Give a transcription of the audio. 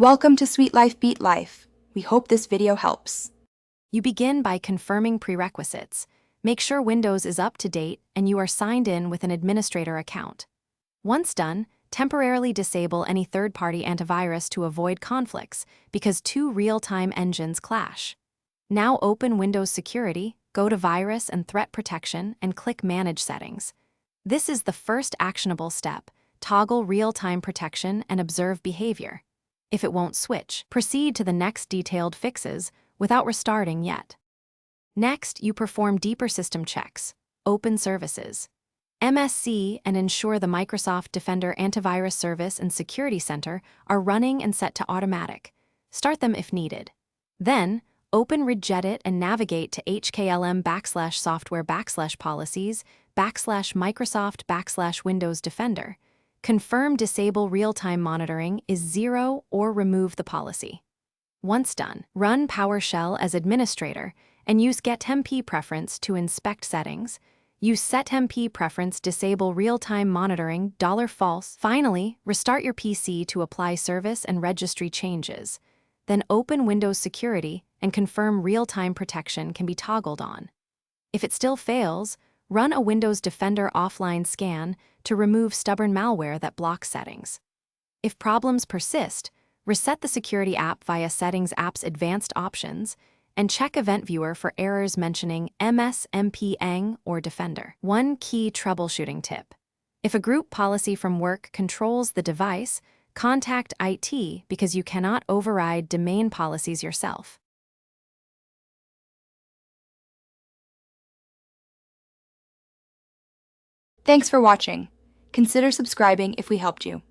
Welcome to Sweet Life Beat Life. We hope this video helps. You begin by confirming prerequisites. Make sure Windows is up to date and you are signed in with an administrator account. Once done, temporarily disable any third-party antivirus to avoid conflicts because two real-time engines clash. Now open Windows Security, go to Virus and Threat Protection, and click Manage Settings. This is the first actionable step. Toggle real-time protection and observe behavior. If it won't switch, proceed to the next detailed fixes without restarting yet. Next, you perform deeper system checks, open services, MSC, and ensure the Microsoft Defender Antivirus Service and Security Center are running and set to automatic. Start them if needed. Then, open Regedit and navigate to hklm/software/policies/Microsoft/Windows Defender. Confirm Disable Real-Time Monitoring is 0 or remove the policy. Once done, run PowerShell as administrator and use getMP preference to inspect settings. Use setMP preference disable real-time monitoring $false. Finally, restart your PC to apply service and registry changes. Then open Windows Security and confirm real-time protection can be toggled on. If it still fails, run a Windows Defender offline scan to remove stubborn malware that blocks settings. If problems persist, reset the security app via Settings App's Advanced Options and check Event Viewer for errors mentioning MS-MP-ENG or Defender. One key troubleshooting tip. If a group policy from work controls the device, contact IT because you cannot override domain policies yourself. Thanks for watching. Consider subscribing if we helped you.